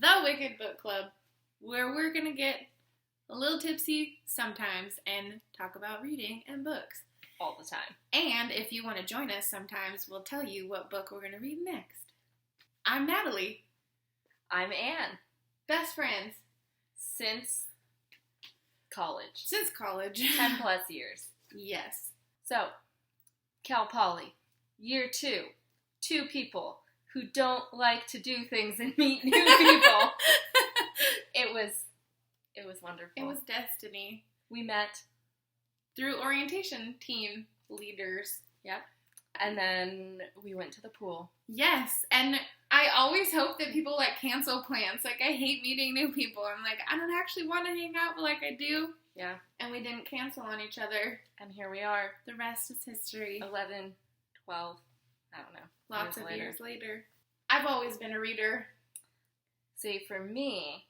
the Wicked Book Club, where we're going to get a little tipsy sometimes and talk about reading and books. All the time. And if you want to join us sometimes, we'll tell you what book we're going to read next. I'm Natalie. I'm Anne. Best friends. Since college. 10 plus years. Yes. So, Cal Poly, year 2. 2 people who don't like to do things and meet new people. It was wonderful. It was destiny. We met through orientation team leaders. Yep. And then we went to the pool. Yes. And I always hope that people, cancel plans. I hate meeting new people. I'm I don't actually want to hang out, but I do. Yeah. And we didn't cancel on each other. And here we are. The rest is history. 11, 12, I don't know. Lots of years later. I've always been a reader. See, for me,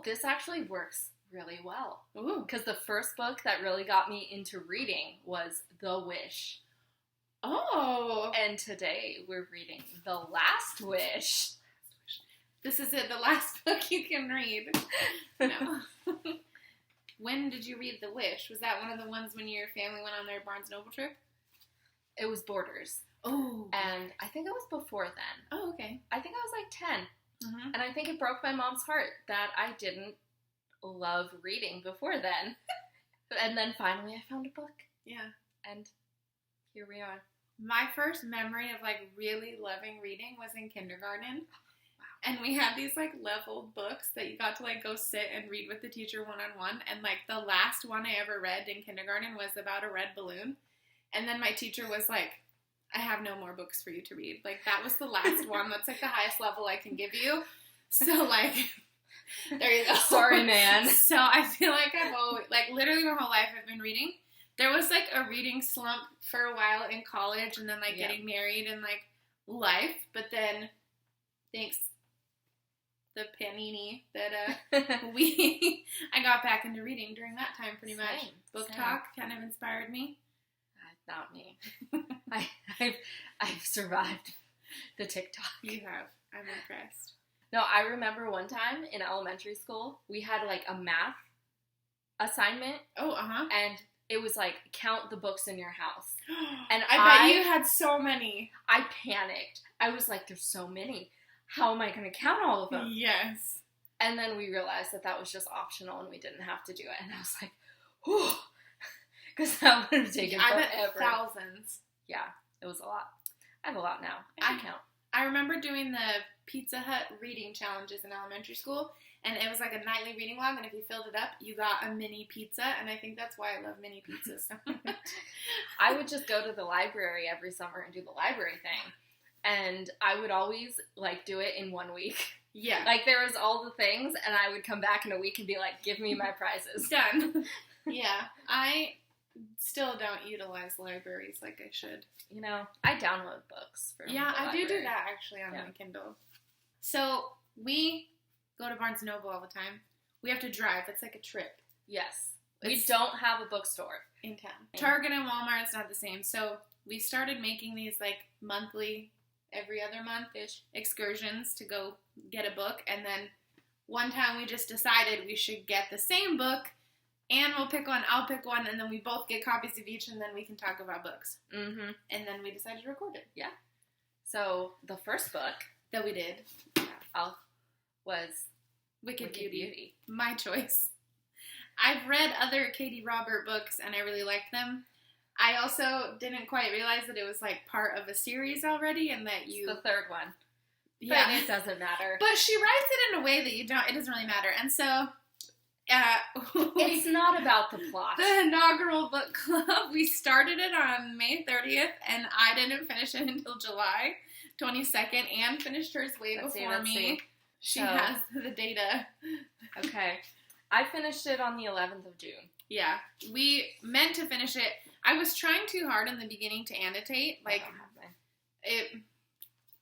this actually works really well. Ooh. Because the first book that really got me into reading was The Wish. Oh. And today we're reading The Last Wish. This is it, the last book you can read. No. When did you read The Wish? Was that one of the ones when your family went on their Barnes & Noble trip? It was Borders. Oh. And I think it was before then. Oh, okay. I think I was 10. Mm-hmm. And I think it broke my mom's heart that I didn't love reading before then. And then finally I found a book. Yeah. And here we are. My first memory of really loving reading was in kindergarten. Wow. And we had these leveled books that you got to go sit and read with the teacher one-on-one. And the last one I ever read in kindergarten was about a red balloon. And then my teacher was I have no more books for you to read. That was the last one. That's the highest level I can give you. So there you go. Sorry, man. So I feel I've always, literally my whole life I've been reading. There was a reading slump for a while in college and then getting married and life. But then thanks the panini that I got back into reading during that time pretty much. Book Talk kind of inspired me. Not me. I've survived the TikTok. You have. I'm impressed. No, I remember one time in elementary school, we had a math assignment. Oh, uh-huh. And it was count the books in your house. And I bet you had so many. I panicked. I was there's so many. How am I going to count all of them? Yes. And then we realized that was just optional and we didn't have to do it. And I was whew. Because that would have taken forever. I bet thousands. Yeah, it was a lot. I have a lot now. I can count. I remember doing the Pizza Hut reading challenges in elementary school, and it was a nightly reading log, and if you filled it up, you got a mini pizza, and I think that's why I love mini pizzas so much. I would just go to the library every summer and do the library thing, and I would always, do it in 1 week. Yeah. There was all the things, and I would come back in a week and be give me my prizes. Done. Yeah. I still don't utilize libraries like I should. I download books from Yeah, the I library. do that actually on my Kindle. So, we go to Barnes & Noble all the time. We have to drive. It's a trip. Yes. We don't have a bookstore. In town. Target and Walmart is not the same. So, we started making these monthly, every other month-ish excursions to go get a book. And then one time we just decided we should get the same book. Anne will pick one, I'll pick one, and then we both get copies of each, and then we can talk about books. Mm-hmm. And then we decided to record it. Yeah. So, the first book that we did was Wicked Beauty. My choice. I've read other Katie Robert books, and I really liked them. I also didn't quite realize that it was part of a series already, and that you... It's the third one. Yeah. But it doesn't matter. But she writes it in a way that it doesn't really matter. And so... it's not about the plot. The inaugural book club, we started it on May 30th, and I didn't finish it until July 22nd. Anne finished hers way before me. She has the data. Okay. I finished it on the 11th of June. Yeah. We meant to finish it. I was trying too hard in the beginning to annotate.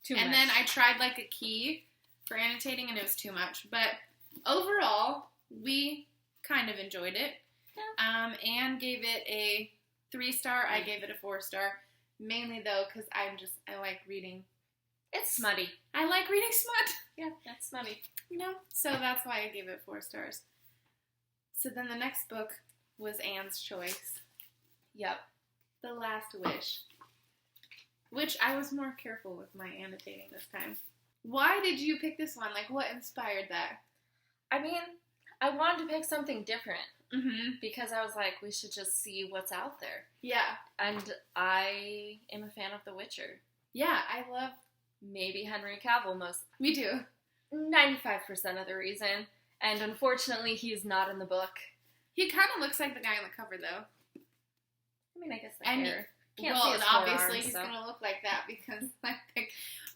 Too much. And then I tried a key for annotating, and it was too much. But overall... we kind of enjoyed it. Yeah. Anne gave it a 3-star. I gave it a 4-star. Mainly, though, because I like reading It's smutty. I like reading smut. Yeah, that's smutty. You know? So that's why I gave it 4 stars. So then the next book was Anne's choice. Yep. The Last Wish. Which I was more careful with my annotating this time. Why did you pick this one? Like, what inspired that? I mean, I wanted to pick something different. Mm-hmm. Because I was like, we should just see what's out there. Yeah. And I am a fan of The Witcher. Yeah, I love... Maybe Henry Cavill most... Me too. 95% of the reason. And unfortunately, he's not in the book. He kind of looks like the guy on the cover, though. I mean, I guess the hair. Can't see his obviously he's going to look like that because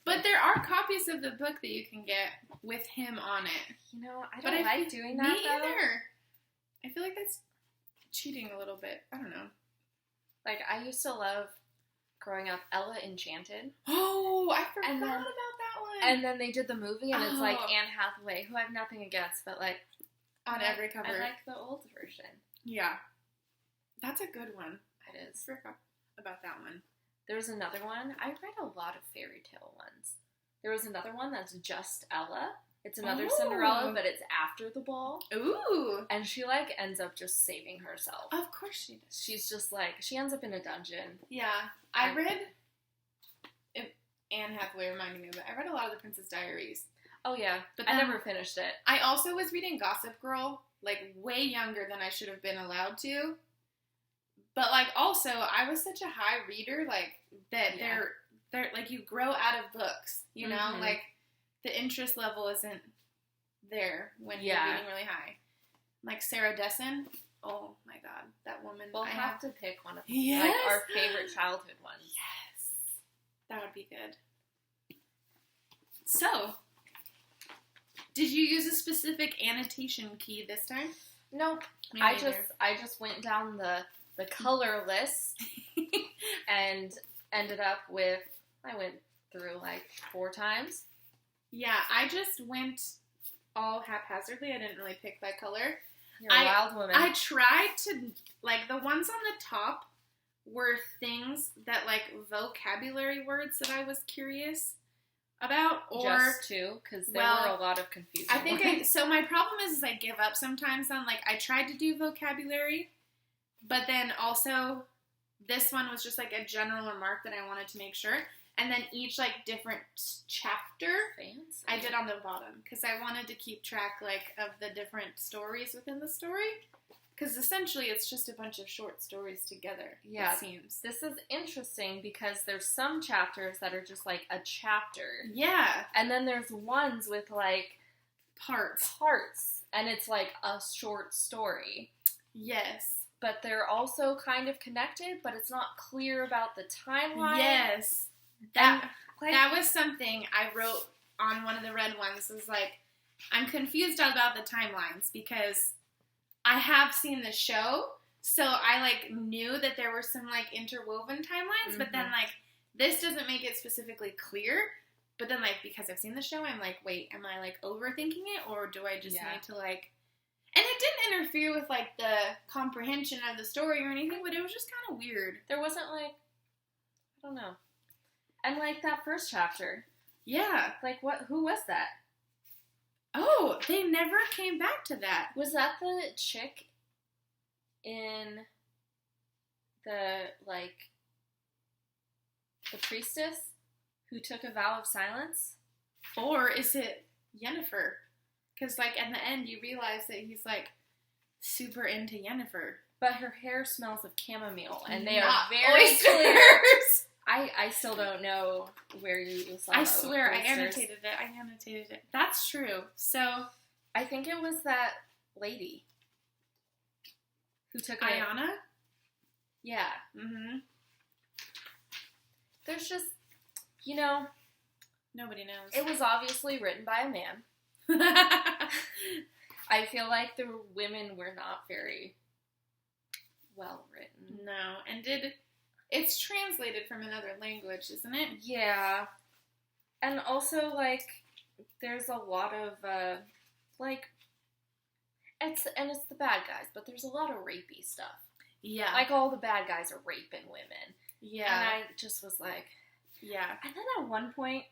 but there are copies of the book that you can get with him on it. You know, I don't like doing that, Me either. I feel like that's cheating a little bit. I don't know. Like, I used to love, growing up, Ella Enchanted. Oh, I forgot about that one. And then they did the movie, and it's like Anne Hathaway, who I have nothing against, but like... On every cover. I like the old version. Yeah. That's a good one. It is. I forgot about that one. There's another one. I read a lot of fairy tale ones. There was another one that's just Ella. It's another Cinderella, but it's after the ball. Ooh. And she, like, ends up just saving herself. Of course she does. She's just, like, she ends up in a dungeon. Yeah. I read... Anne Hathaway reminded me of it. I read a lot of The Princess Diaries. Oh, yeah. But I never finished it. I also was reading Gossip Girl, like, way younger than I should have been allowed to. But, like, also, I was such a high reader, like, that they're like, you grow out of books, you know? Mm-hmm. Like, the interest level isn't there when you're reading really high. Like, Sarah Dessen. Oh, my God. That woman. We'll have to pick one of like, our favorite childhood ones. Yes. That would be good. So, did you use a specific annotation key this time? Nope. I just went down the color list and ended up with, I went through like 4 times. Yeah, I just went all haphazardly. I didn't really pick by color. You're a wild woman. I tried to, like, the ones on the top were things that, like, vocabulary words that I was curious about. Or just 2, because there were a lot of confusion. I think so my problem is I give up sometimes on, like, I tried to do vocabulary, but then also this one was just, like, a general remark that I wanted to make sure. And then each, like, different chapter I did on the bottom. Because I wanted to keep track, like, of the different stories within the story. Because essentially it's just a bunch of short stories together, it seems. This is interesting because there's some chapters that are just, like, a chapter. Yeah. And then there's ones with, like... Parts. And it's, like, a short story. Yes. But they're also kind of connected, but it's not clear about the timeline. Yes. That was something I wrote on one of the red ones. Was like, I'm confused about the timelines because I have seen the show, so I, like, knew that there were some, like, interwoven timelines, but then, like, this doesn't make it specifically clear, but then, like, because I've seen the show, I'm like, wait, am I, like, overthinking it, or do I just need to, like... And it didn't interfere with, like, the comprehension of the story or anything, but it was just kind of weird. There wasn't, like... I don't know. And, like, that first chapter. Yeah. Like, who was that? Oh, they never came back to that. Was that the chick in the, like, the priestess who took a vow of silence? Or is it Yennefer? Because, like, at the end, you realize that he's, like, super into Yennefer. But her hair smells of chamomile, and they Not are very oysters. clear. I still don't know where you saw that. I swear, I annotated it. That's true. So, I think it was that lady who took Ayana? Yeah. Mm-hmm. There's just, you know... Nobody knows. It was obviously written by a man. I feel like the women were not very well written. No. And it's translated from another language, isn't it? Yeah. And also, like, there's a lot of, like, it's the bad guys, but there's a lot of rapey stuff. Yeah. Like, all the bad guys are raping women. Yeah. And I just was like... Yeah. And then at one point,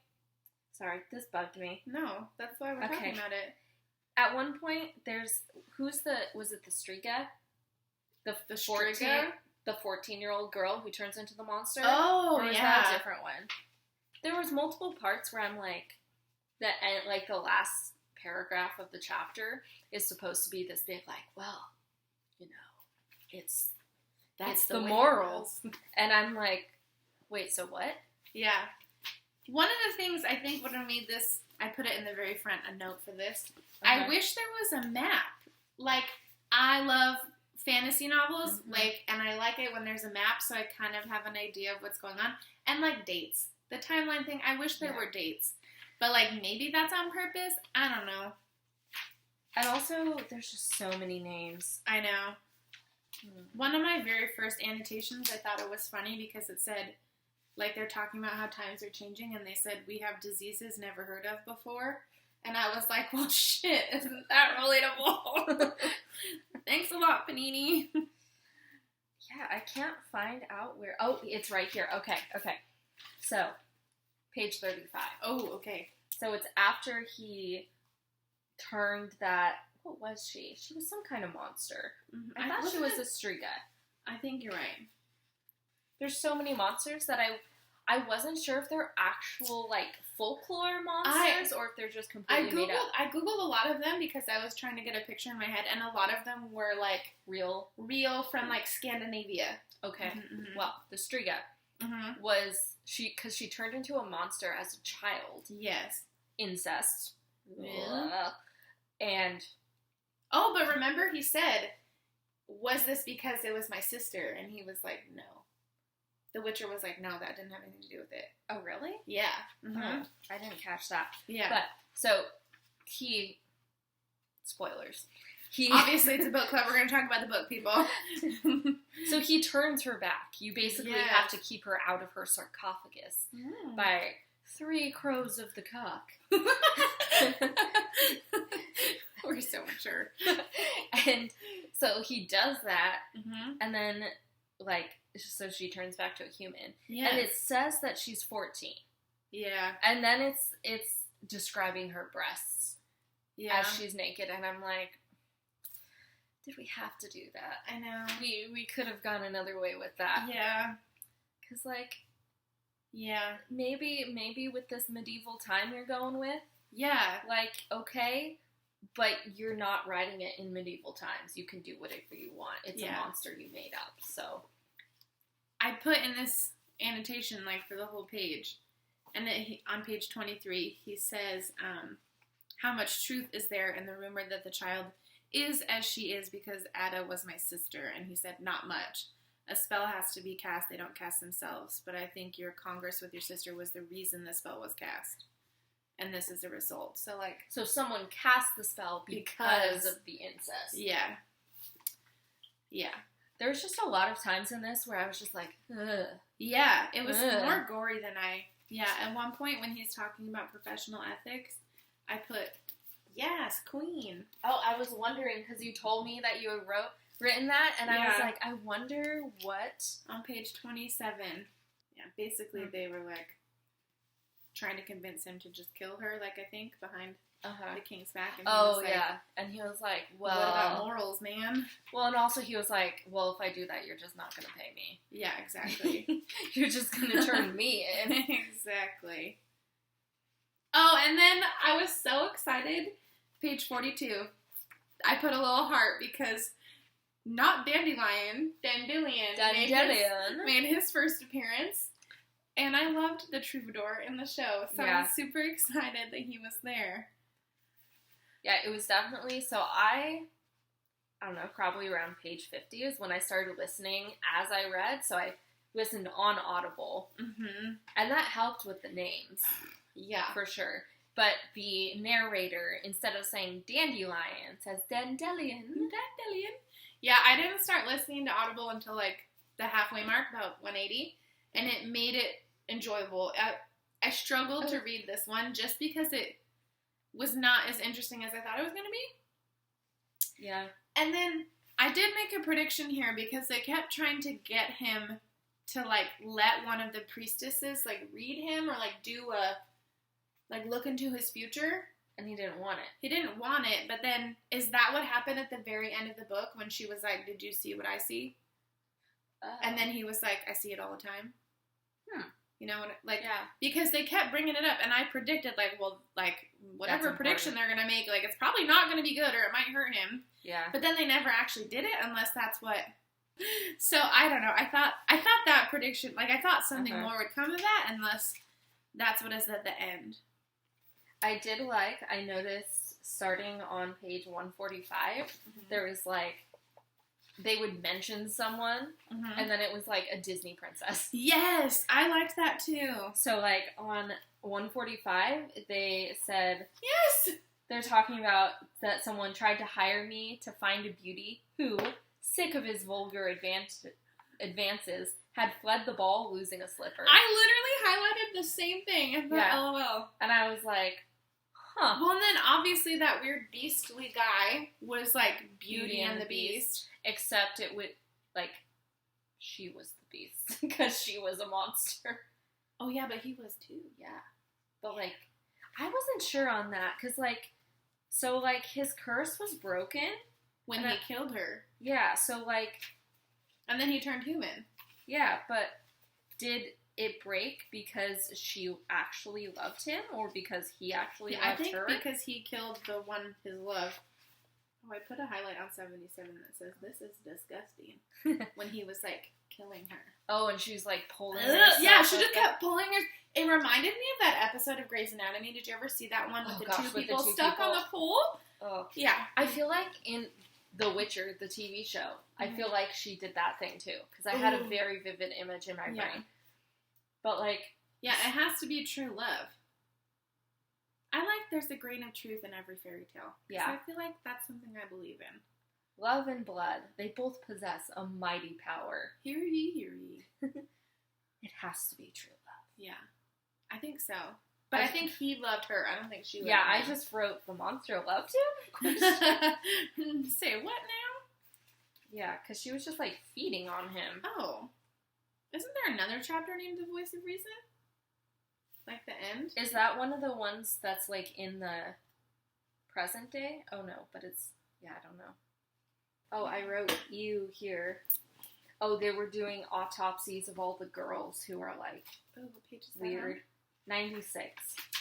Sorry, this bugged me. No, that's why we're talking about it. At one point, was it the Striga? The 14-year-old girl who turns into the monster? Oh, or is that a different one? There was multiple parts where I'm like, the last paragraph of the chapter is supposed to be this big, like, well, that's the morals. And I'm like, wait, so what? Yeah. One of the things I think would have made this, I put it in the very front, a note for this. Okay. I wish there was a map. Like, I love fantasy novels, and I like it when there's a map, so I kind of have an idea of what's going on. And, like, dates. The timeline thing, I wish there were dates. But, like, maybe that's on purpose. I don't know. And also, there's just so many names. I know. One of my very first annotations, I thought it was funny because it said, like, they're talking about how times are changing, and they said, we have diseases never heard of before. And I was like, well, shit, isn't that relatable? Thanks a lot, Panini. Yeah, I can't find out where. Oh, it's right here. Okay. So, page 35. Oh, okay. So it's after he turned that. What was she? She was some kind of monster. Mm-hmm. I thought she was a Striga. I think you're right. There's so many monsters that I wasn't sure if they're actual, like, folklore monsters or if they're just completely made up. I Googled a lot of them because I was trying to get a picture in my head, and a lot of them were, like, real from, like, Scandinavia. Okay. Mm-hmm. Well, the Striga was, because she turned into a monster as a child. Yes. Incest. Yeah. And... Oh, but remember he said, was this because it was my sister? And he was like, no. The Witcher was like, no, that didn't have anything to do with it. Oh, really? Yeah. Mm-hmm. Oh, I didn't catch that. Yeah. But, so, spoilers. Obviously, it's a book club. We're going to talk about the book, people. So he turns her back. You basically have to keep her out of her sarcophagus by 3 crows of the cock. We're so mature. And so he does that, and then, like, so she turns back to a human. Yes. And it says that she's 14. Yeah. And then it's describing her breasts as she's naked, and I'm like, did we have to do that? I know. We could have gone another way with that. Yeah. Because, like, maybe with this medieval time you're going with, like, okay, but you're not writing it in medieval times. You can do whatever you want. It's a monster you made up, so. I put in this annotation, like, for the whole page, and on page 23, he says, how much truth is there in the rumor that the child is as she is because Ada was my sister? And he said, not much. A spell has to be cast. They don't cast themselves. But I think your congress with your sister was the reason the spell was cast. And this is the result. So, like... So someone cast the spell because of the incest. Yeah. Yeah. There's just a lot of times in this where I was just like, ugh. Yeah, it was more gory than Yeah, at one point when he's talking about professional ethics, I put, yes, queen. Oh, I was wondering, because you told me that you had written that, and I was like, I wonder what... On page 27. Yeah, basically they were, like, trying to convince him to just kill her, like, I think, behind the king's back. And he was like, and he was like, well... What about morals, man? Well, and also he was like, well, if I do that, you're just not going to pay me. Yeah, exactly. You're just going to turn me in. Exactly. Oh, and then I was so excited. Page 42. I put a little heart because not Dandelion made his first appearance. And I loved the troubadour in the show, so I was super excited that he was there. Yeah, it was definitely, so I don't know, probably around page 50 is when I started listening as I read, so I listened on Audible. Mm-hmm. And that helped with the names. Yeah. For sure. But the narrator, instead of saying dandelion, says dandelion. Dandelion. Yeah, I didn't start listening to Audible until, like, the halfway mark, about 180, and it made it enjoyable. I struggled to read this one just because it was not as interesting as I thought it was going to be. Yeah. And then I did make a prediction here because they kept trying to get him to, like, let one of the priestesses, like, read him or, like, do like, look into his future. And he didn't want it. He didn't want it, but then, is that what happened at the very end of the book when she was like, did you see what I see? And then he was like, I see it all the time. You know, like, yeah. Because they kept bringing it up, and I predicted, like, well, like, whatever prediction they're going to make, like, it's probably not going to be good, or it might hurt him. Yeah. But then they never actually did it, unless that's what... So, I don't know. I thought that prediction, like, I thought something more would come of that, unless that's what is at the end. I noticed starting on page 145, there was, like, they would mention someone, and then it was, like, a Disney princess. Yes! I liked that, too. So, like, on 145, they said... Yes! They're talking about that someone tried to hire me to find a beauty who, sick of his vulgar advances, had fled the ball losing a slipper. I literally highlighted the same thing and put LOL. And I was like, huh. Well, and then obviously that weird beastly guy was like Beauty and the Beast. Except it would, like, she was the Beast. Because she was a monster. Oh, yeah, but he was too. Yeah. But, like, I wasn't sure on that. Because, like, so, like, his curse was broken. When he killed her. Yeah, so, like... And then he turned human. Yeah, but did it break because she actually loved him, or because he actually loved her? I think because he killed the one, his love. Oh, I put a highlight on 77 that says, this is disgusting. When he was, like, killing her. Oh, and she's, like, pulling her. Yeah, she just kept pulling her. It reminded me of that episode of Grey's Anatomy. Did you ever see that one with two people stuck on the pole? Oh. Yeah. I feel like in The Witcher, the TV show, I feel like she did that thing, too. Because I had a very vivid image in my brain. But, like... Yeah, it has to be true love. I like there's a grain of truth in every fairy tale. Yeah. I feel like that's something I believe in. Love and blood. They both possess a mighty power. Hear ye, hear ye. It has to be true love. Yeah. I think so. But I think he loved her. I don't think she loved him. Yeah, I just wrote the monster loved him? Say what now? Yeah, because she was just, like, feeding on him. Oh. Isn't there another chapter named The Voice of Reason? Like the end? Is that one of the ones that's, like, in the present day? Oh, no, but it's... Yeah, I don't know. Oh, I wrote you here. Oh, they were doing autopsies of all the girls who are, like... Oh, what page is that weird. on? 96.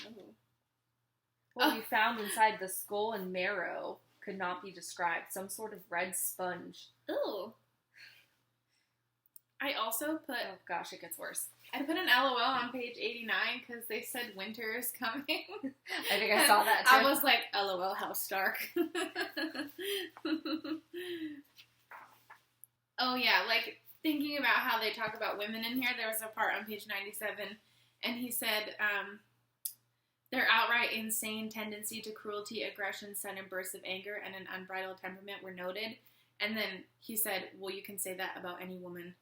Oh. What we found inside the skull and marrow could not be described. Some sort of red sponge. Ooh. I also put... Oh, gosh, it gets worse. I put an LOL on page 89 because they said winter is coming. I think I saw that, too. I was like, LOL, how stark. Oh, yeah, like, thinking about how they talk about women in here, there was a part on page 97, and he said, their outright insane tendency to cruelty, aggression, sudden bursts of anger, and an unbridled temperament were noted. And then he said, well, you can say that about any woman.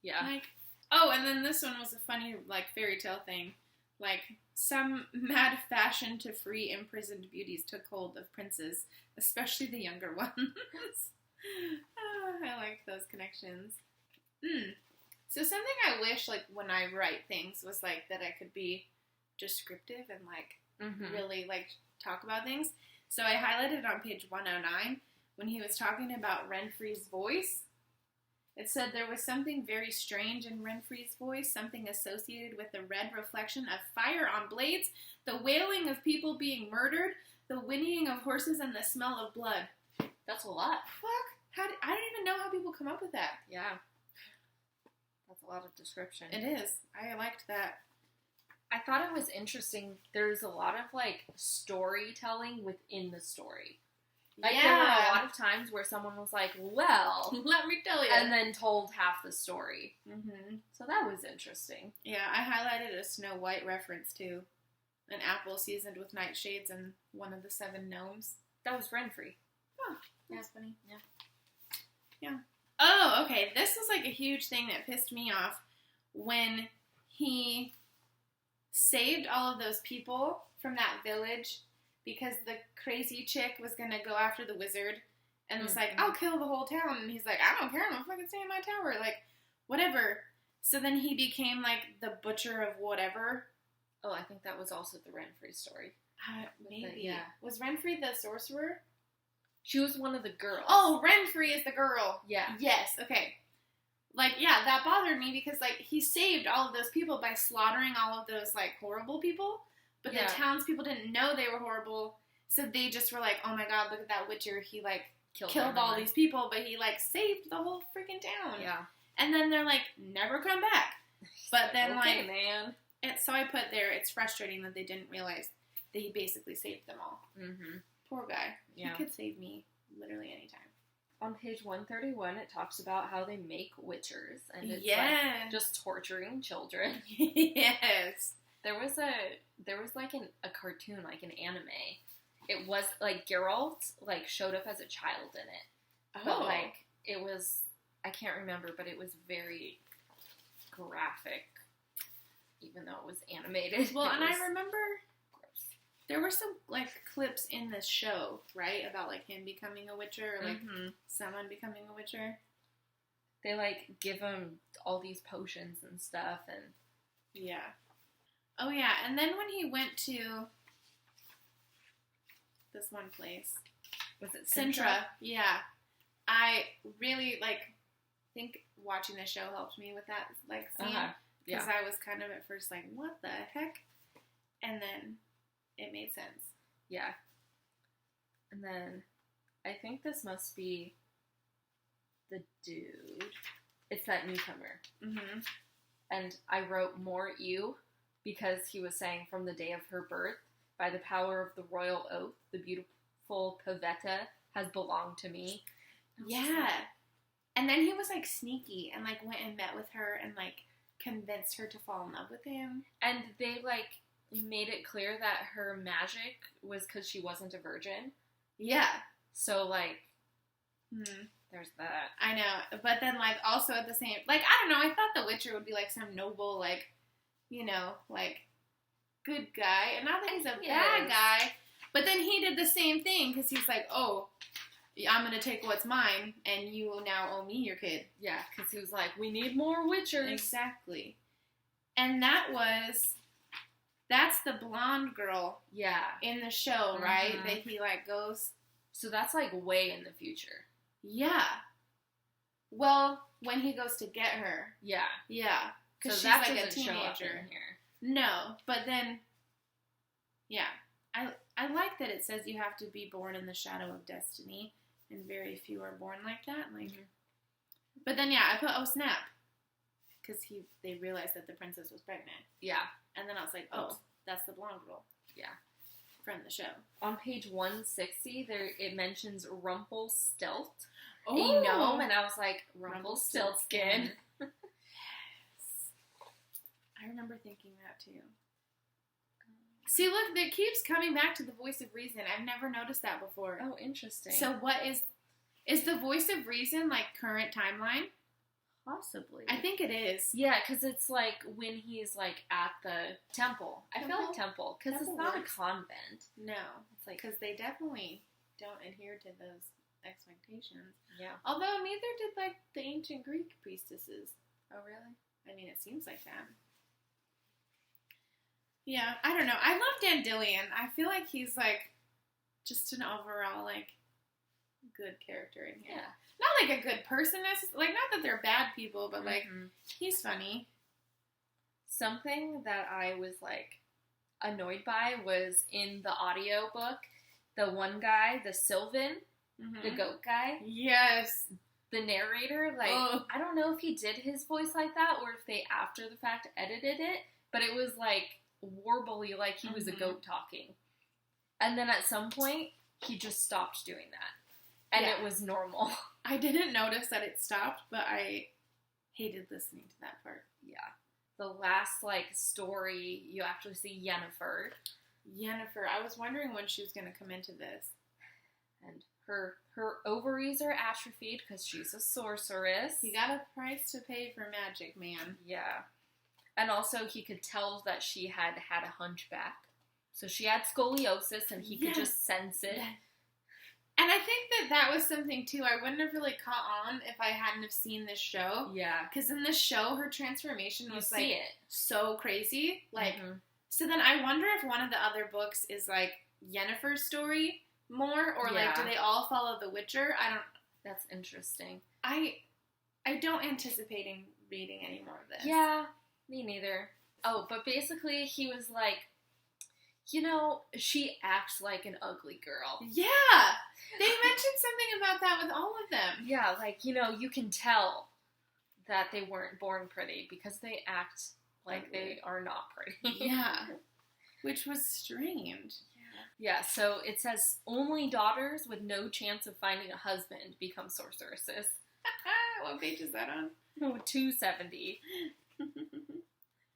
Yeah. Like, oh, and then this one was a funny, like, fairy tale thing. Like, some mad fashion to free imprisoned beauties took hold of princes, especially the younger ones. Oh, I like those connections. So something I wish, like, when I write things was, like, that I could be descriptive and, like, really, like, talk about things. So I highlighted on page 109 when he was talking about Renfrey's voice. It said there was something very strange in Renfrey's voice, something associated with the red reflection of fire on blades, the wailing of people being murdered, the whinnying of horses, and the smell of blood. That's a lot. Fuck. I don't even know how people come up with that. Yeah. That's a lot of description. It is. I liked that. I thought it was interesting. There's a lot of, like, storytelling within the story. Like, there were a lot of times where someone was like, well... Let me tell you. And then told half the story. Mm-hmm. So that was interesting. Yeah, I highlighted a Snow White reference, too. An apple seasoned with nightshades and one of the 7 gnomes. That was Renfrey. Oh, that's funny. Yeah. Yeah. Oh, okay. This was, like, a huge thing that pissed me off when he saved all of those people from that village because the crazy chick was going to go after the wizard and was like, I'll kill the whole town. And he's like, I don't care. I'm going to fucking stay in my tower. Like, whatever. So then he became, like, the butcher of whatever. Oh, I think that was also the Renfrey story. Maybe. Yeah. Was Renfrey the sorcerer? She was one of the girls. Oh, Renfrey is the girl. Yeah. Yes, okay. Like, yeah, that bothered me because, like, he saved all of those people by slaughtering all of those, like, horrible people. But the townspeople didn't know they were horrible. So they just were like, oh my god, look at that Witcher. He, like, killed all these people, but he, like, saved the whole freaking town. Yeah. And then they're like, never come back. But then, okay, like, man. So I put there, it's frustrating that they didn't realize that he basically saved them all. Mm-hmm. Poor guy. Yeah. He could save me literally anytime. On page 131, it talks about how they make witchers, and it's like just torturing children. Yes. There was like a cartoon, like an anime. It was like Geralt like showed up as a child in it. But like it was, I can't remember, but it was very graphic, even though it was animated. Well, and I remember there were some, like, clips in this show, right? About, like, him becoming a witcher, or, like, someone becoming a witcher. They, like, give him all these potions and stuff, and... Yeah. Oh, yeah, and then when he went to this one place... Was it Sintra? Yeah. I really, like, think watching the show helped me with that, like, scene. Because I was kind of at first like, what the heck? And then... it made sense. Yeah. And then, I think this must be the dude. It's that newcomer. Mm-hmm. And I wrote more you because he was saying, from the day of her birth, by the power of the royal oath, the beautiful Pavetta has belonged to me. Yeah. And then he was, like, sneaky and, like, went and met with her and, like, convinced her to fall in love with him. And they, like... made it clear that her magic was because she wasn't a virgin. Yeah. So, like, there's that. I know. But then, like, also at the same... like, I don't know. I thought the Witcher would be, like, some noble, like, you know, like, good guy. And not that he's a bad guy. But then he did the same thing because he's like, oh, I'm going to take what's mine and you will now owe me your kid. Yeah, because he was like, we need more Witchers. Exactly. And that's the blonde girl. Yeah. In the show, right? That he, like, goes... So that's, like, way in the future. Yeah. Well, when he goes to get her. Yeah. Yeah. Because so she's, like, a teenager. Here. No, but then... yeah. I like that it says you have to be born in the shadow of destiny, and very few are born like that. Like, But then, yeah, I put, oh, snap. Because they realized that the princess was pregnant. Yeah. And then I was like, oh, that's the blonde girl. Yeah. From the show. On page 160, it mentions Rumpelstiltskin. A gnome, and I was like, Rumpelstiltskin. Yes. I remember thinking that, too. See, look, it keeps coming back to the voice of reason. I've never noticed that before. Oh, interesting. So what is the voice of reason, like, current timeline? Possibly. I think it is. Yeah, because it's like when he's like at the temple. I feel like temple because it's not a convent. No, it's like because they definitely don't adhere to those expectations. Yeah. Although neither did like the ancient Greek priestesses. Oh really? I mean, it seems like that. Yeah, I don't know. I love Dandelion. I feel like he's like just an overall like good character in here. Yeah. Not like a good person, like not that they're bad people, but like he's funny. Something that I was like annoyed by was in the audiobook, the one guy, the Sylvan, the goat guy. Yes. The narrator, like I don't know if he did his voice like that or if they after the fact edited it, but it was like warbly, like he was a goat talking. And then at some point he just stopped doing that. And it was normal. I didn't notice that it stopped, but I hated listening to that part. Yeah. The last, like, story, you actually see Yennefer. I was wondering when she was going to come into this. And her ovaries are atrophied because she's a sorceress. You got a price to pay for magic, man. Yeah. And also, he could tell that she had a hunchback. So she had scoliosis, and he could just sense it. And I think that was something, too, I wouldn't have really caught on if I hadn't have seen this show. Yeah. Because in this show, her transformation was, like, so crazy. Like, So then I wonder if one of the other books is like Yennefer's story more, or like do they all follow The Witcher? I don't. That's interesting. I don't anticipate reading any more of this. Yeah, me neither. Oh, but basically he was like, you know, she acts like an ugly girl. Yeah! They mentioned something about that with all of them. Yeah, like, you know, you can tell that they weren't born pretty because they act like they are not pretty. Yeah. Which was strange. Yeah, so it says, only daughters with no chance of finding a husband become sorceresses. What page is that on? 270.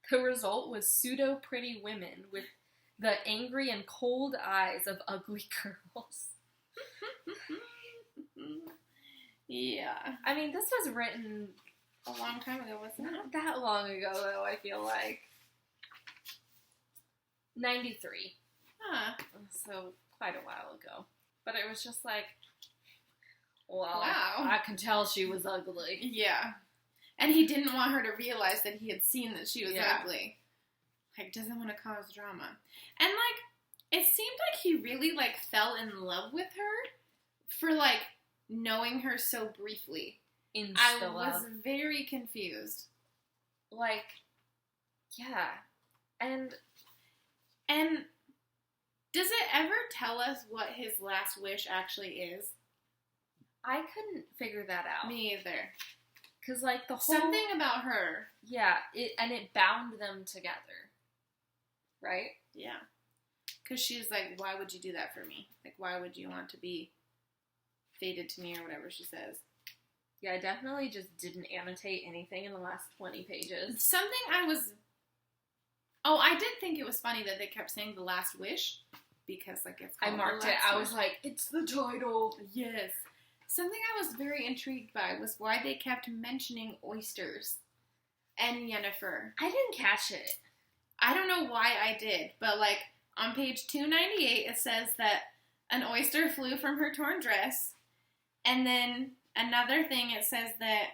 The result was pseudo-pretty women with the angry and cold eyes of ugly girls. Yeah. I mean, this was written a long time ago, wasn't it? Not that long ago, though, I feel like. 93. Huh. So, quite a while ago. But it was just like, well, wow. I can tell she was ugly. Yeah. And he didn't want her to realize that he had seen that she was ugly. Like, doesn't want to cause drama. And, like, it seemed like he really, like, fell in love with her for, like, knowing her so briefly. I was very confused. Like, yeah. And does it ever tell us what his last wish actually is? I couldn't figure that out. Me either. Because, like, the whole... Something about her. Yeah, it bound them together. Right? Yeah. Because she's like, why would you do that for me? Like, why would you want to be fated to me or whatever she says? Yeah, I definitely just didn't annotate anything in the last 20 pages. Something I was... Oh, I did think it was funny that they kept saying The Last Wish. Because, like, it's called I marked it. I was like, it's the title. Yes. Something I was very intrigued by was why they kept mentioning oysters and Yennefer. I didn't catch it. I don't know why I did, but, like, on page 298, it says that an oyster flew from her torn dress, and then another thing, it says that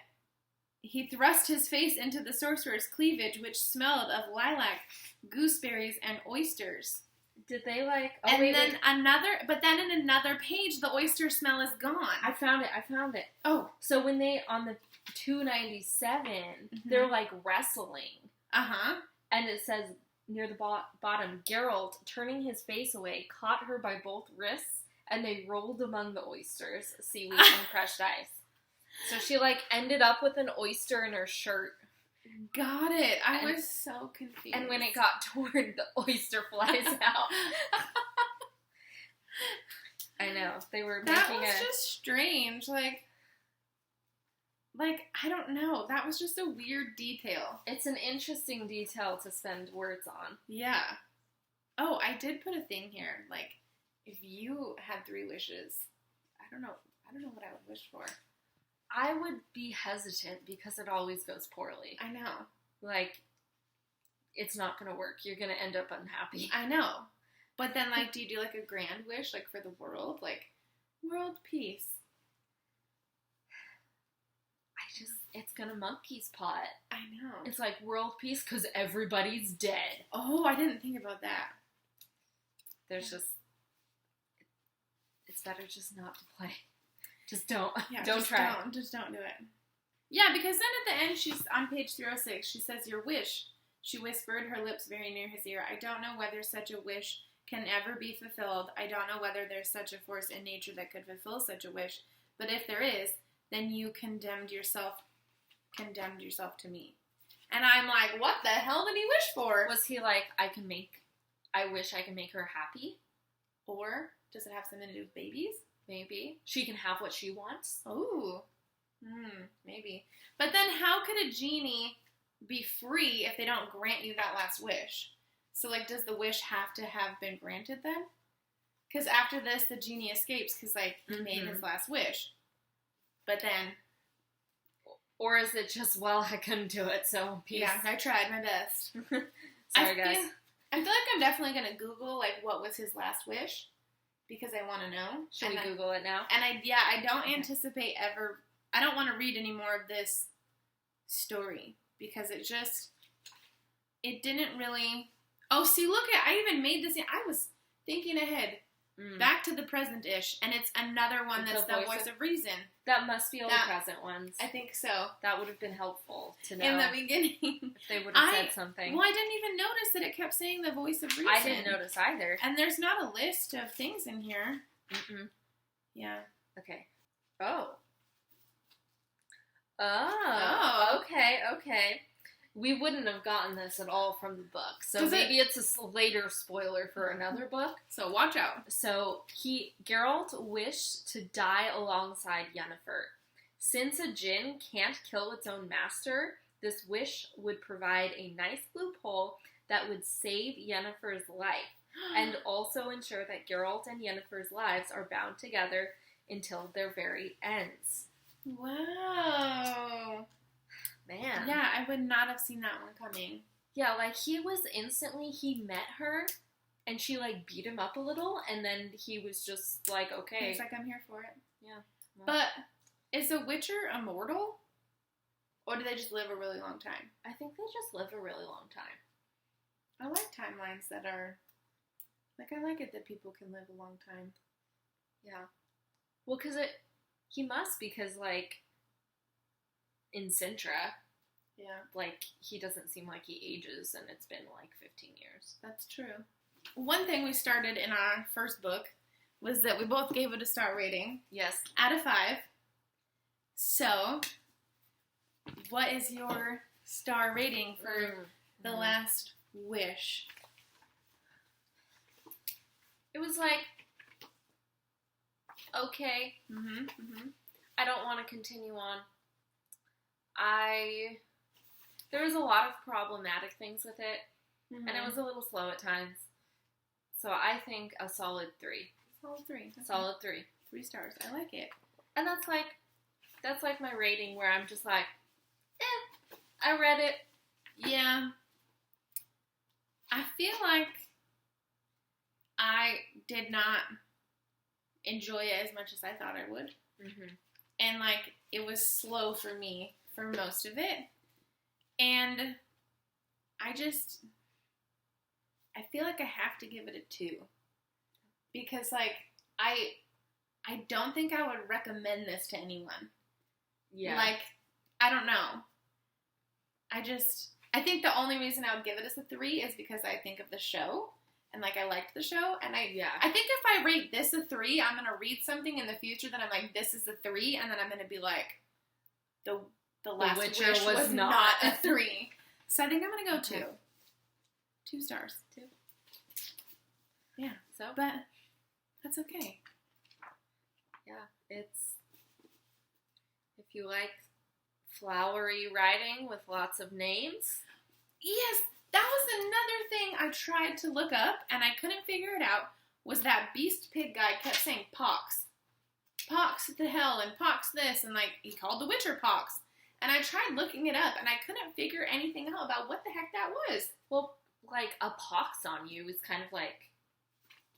he thrust his face into the sorcerer's cleavage, which smelled of lilac, gooseberries, and oysters. Did they, like... Oh, and then in another page, the oyster smell is gone. I found it. Oh. So when they, on the 297, they're, like, wrestling. Uh-huh. And it says, near the bottom, Geralt, turning his face away, caught her by both wrists, and they rolled among the oysters, seaweed, and crushed ice. So she, like, ended up with an oyster in her shirt. Got it. I was so confused. And when it got torn, the oyster flies out. I know. They were making That was just strange. Like, I don't know. That was just a weird detail. It's an interesting detail to spend words on. Yeah. Oh, I did put a thing here. Like, if you had 3 wishes, I don't know what I would wish for. I would be hesitant because it always goes poorly. I know. Like, it's not going to work. You're going to end up unhappy. I know. But then, like, do you do, like, a grand wish, like, for the world? Like, world peace. It's going to monkey's pot. I know. It's like world peace because everybody's dead. Oh, I didn't think about that. There's just... It's better just not to play. Just don't. Yeah, don't try. Just don't do it. Yeah, because then at the end, she's on page 306, she says, your wish. She whispered, her lips very near his ear. I don't know whether such a wish can ever be fulfilled. I don't know whether there's such a force in nature that could fulfill such a wish. But if there is, then you condemned yourself to me. And I'm like, what the hell did he wish for? Was he like, I wish I can make her happy? Or does it have something to do with babies? Maybe. She can have what she wants? Ooh. Maybe. But then how could a genie be free if they don't grant you that last wish? So, like, does the wish have to have been granted then? Because after this, the genie escapes because, like, he made his last wish. But then... Or is it just, well, I couldn't do it, so peace. Yeah, I tried my best. Sorry, guys. I feel like I'm definitely going to Google, like, what was his last wish. Because I want to know. Should we Google it now? And I don't anticipate ever... I don't want to read any more of this story. Because it didn't really... Oh, see, look I even made this. I was thinking ahead. Back to the present-ish, and it's another one that's the voice of reason. That must be all the present ones. I think so. That would have been helpful to know. In the beginning. If they would have said something. Well, I didn't even notice that it kept saying the voice of reason. I didn't notice either. And there's not a list of things in here. Mm-mm. Yeah. Okay. Oh. Okay. We wouldn't have gotten this at all from the book. So maybe it's a later spoiler for another book. So watch out. So Geralt wished to die alongside Yennefer. Since a djinn can't kill its own master, this wish would provide a nice loophole that would save Yennefer's life and also ensure that Geralt and Yennefer's lives are bound together until their very ends. Wow. Man. Yeah, I would not have seen that one coming. Yeah, like, he met her, and she, like, beat him up a little, and then he was just like, okay. He's like, I'm here for it. Yeah. Well. But, is a Witcher immortal? Or do they just live a really long time? I think they just live a really long time. I like timelines that are, like, I like it that people can live a long time. Yeah. Well, because, like, in Sintra, yeah, like, he doesn't seem like he ages, and it's been, like, 15 years. That's true. One thing we started in our first book was that we both gave it a star rating. Yes. Out of 5. So, what is your star rating for The Last Wish? It was like, okay. I don't want to continue on. There was a lot of problematic things with it, and it was a little slow at times. So I think a solid 3. Solid 3. Okay. Solid 3. 3 stars. I like it. And that's like my rating where I'm just like, I read it. Yeah. I feel like I did not enjoy it as much as I thought I would. And, like, it was slow for me for most of it. And I feel like I have to give it a 2. Because, like, I don't think I would recommend this to anyone. Yeah. Like, I don't know. I think the only reason I would give it as a 3 is because I think of the show. And, like, I liked the show. And I think if I rate this a 3, I'm going to read something in the future that I'm like, this is a 3. And then I'm going to be like, the Last Wish was not a 3. So I think I'm going to go 2. 2 stars. 2. Yeah. So? But that's okay. Yeah. It's, if you like flowery writing with lots of names. Yes. That was another thing I tried to look up, and I couldn't figure it out, was that Beast Pig guy kept saying Pox. Pox the hell, and Pox this, and, like, he called the Witcher Pox. And I tried looking it up, and I couldn't figure anything out about what the heck that was. Well, like, a pox on you is kind of like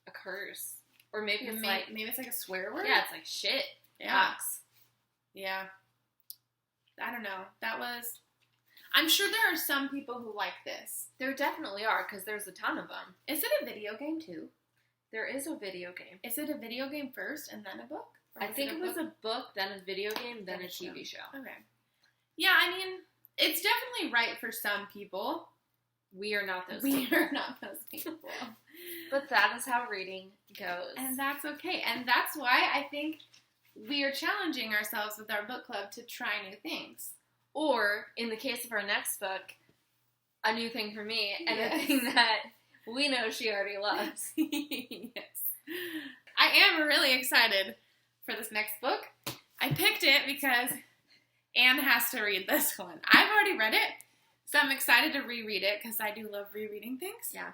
a curse. Or maybe it's maybe it's like a swear word? Yeah, it's like shit. Yeah. Pox. Yeah. I don't know. I'm sure there are some people who like this. There definitely are, because there's a ton of them. Is it a video game, too? There is a video game. Is it a video game first and then a book? I think it was a book, then a video game, then a TV show. Okay. Yeah, I mean, it's definitely right for some people. We are not those people. We are not those people. But that is how reading goes. And that's okay. And that's why I think we are challenging ourselves with our book club to try new things. Or, in the case of our next book, a new thing for me, and a thing that we know she already loves. Yes. I am really excited for this next book. I picked it because Anne has to read this one. I've already read it, so I'm excited to reread it, because I do love rereading things. Yeah.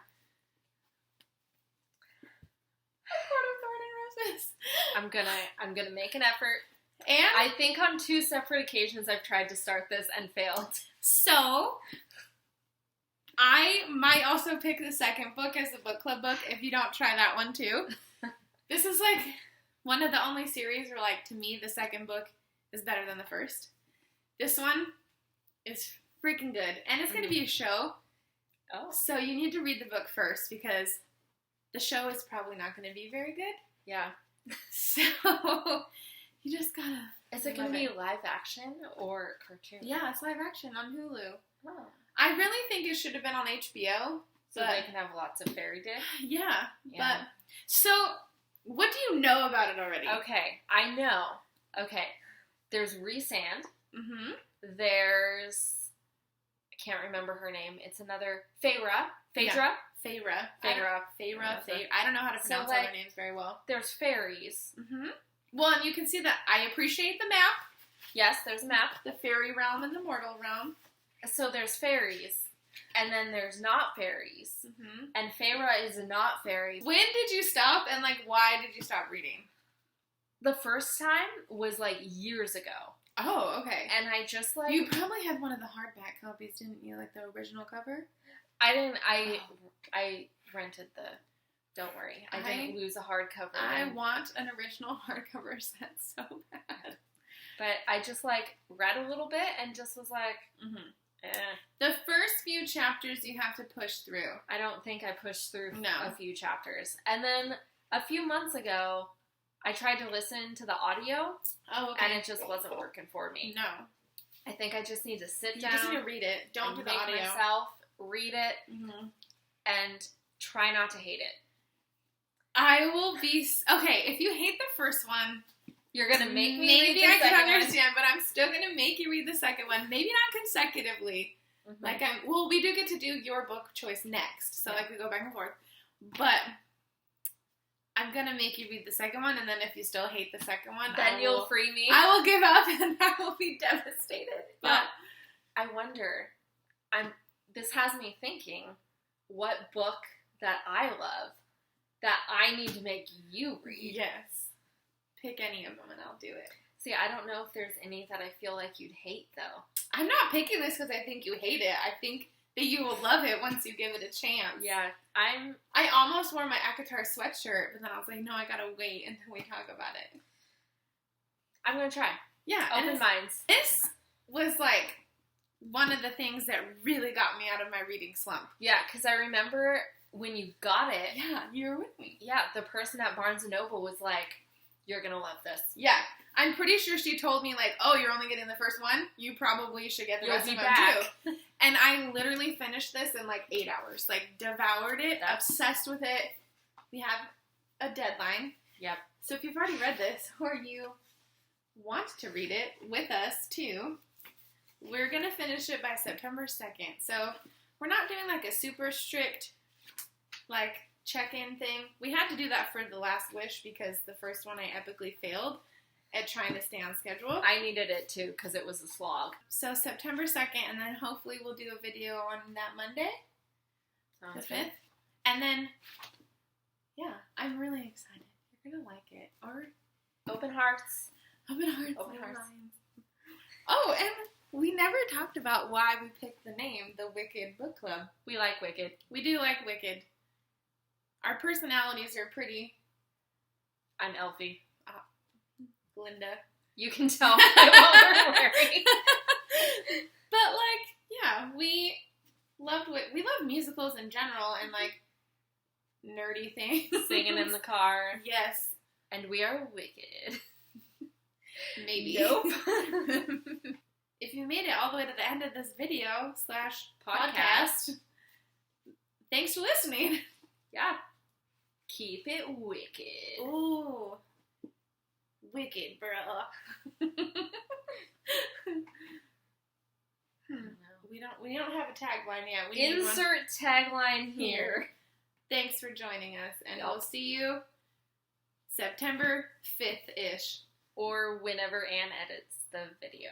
I'm gonna make an effort. And I think on 2 separate occasions I've tried to start this and failed. So, I might also pick the second book as a book club book if you don't try that one too. This is like one of the only series where, like, to me, the second book is better than the first. This one is freaking good. And it's going to be a show. Oh. So you need to read the book first because the show is probably not going to be very good. Yeah. So you just gotta. Is it going to be live action or cartoon? Yeah, it's live action on Hulu. Oh. I really think it should have been on HBO. So they can have lots of fairy dick? Yeah. But, so, what do you know about it already? Okay, I know. Okay, there's Rhysand. Mm-hmm. There's, I can't remember her name. It's another, Feyre. Phaedra? Feyre. Feyre. I don't know how to pronounce other names very well. There's fairies. Mm-hmm. Well, and you can see that I appreciate the map. Yes, there's a map. The fairy realm and the mortal realm. So there's fairies. And then there's not fairies. Mm-hmm. And Feyre is not fairy. When did you stop and, like, why did you stop reading? The first time was, like, years ago. Oh, okay. And I just, like... You probably had one of the hardback copies, didn't you? Like, the original cover? I didn't... I rented the... Don't worry. I didn't lose a hardcover. I want an original hardcover set so bad. But I just, like, read a little bit and just was like, The first few chapters you have to push through. I don't think I pushed through a few chapters. And then a few months ago, I tried to listen to the audio. Oh, okay. And it just wasn't working for me. No. I think I just need to sit down. You just need to read it. Don't do the audio. Myself, read it, and try not to hate it. I will be... Okay, if you hate the first one... You're going to make me maybe read the second one. I can understand, but I'm still going to make you read the second one. Maybe not consecutively. Mm-hmm. Like, we do get to do your book choice next. So, like, we go back and forth. But I'm going to make you read the second one, and then if you still hate the second one... Then you'll free me. I will give up, and I will be devastated. But I wonder... This has me thinking, what book that I love that I need to make you read? Yes. Pick any of them and I'll do it. See, I don't know if there's any that I feel like you'd hate, though. I'm not picking this because I think you hate it. I think that you will love it once you give it a chance. Yeah, I almost wore my Akatar sweatshirt, but then I was like, no, I gotta wait until we talk about it. I'm gonna try. Yeah. Open minds. This was like one of the things that really got me out of my reading slump. Yeah, because I remember when you got it. Yeah, you were with me. Yeah, the person at Barnes & Noble was like, you're gonna love this. Yeah. I'm pretty sure she told me, like, oh, you're only getting the first one? You probably should get the rest of them, too. And I literally finished this in, like, 8 hours. Like, devoured it, obsessed with it. We have a deadline. Yep. So if you've already read this, or you want to read it with us, too, we're going to finish it by September 2nd. So we're not doing, like, a super strict, like, check-in thing. We had to do that for The Last Wish because the first one I epically failed at trying to stay on schedule. I needed it too because it was a slog. So September 2nd, and then hopefully we'll do a video on that Monday, the 5th. And then, yeah, I'm really excited. You're going to like it. Or open hearts. Open hearts. Open hearts. Oh, and we never talked about why we picked the name, The Wicked Book Club. We like Wicked. We do like Wicked. Our personalities are pretty... I'm Elfie. Glinda. You can tell by what we're wearing. But, like, yeah, we love musicals in general and, like, nerdy things. Singing in the car. Yes. And we are wicked. Maybe. Nope. If you made it all the way to the end of this video / podcast, thanks for listening. Yeah. Keep it wicked. Ooh. Wicked, bro. We don't have a tagline yet. We Insert tagline here. Thanks for joining us, and we'll see you September 5th-ish. Or whenever Anne edits the video.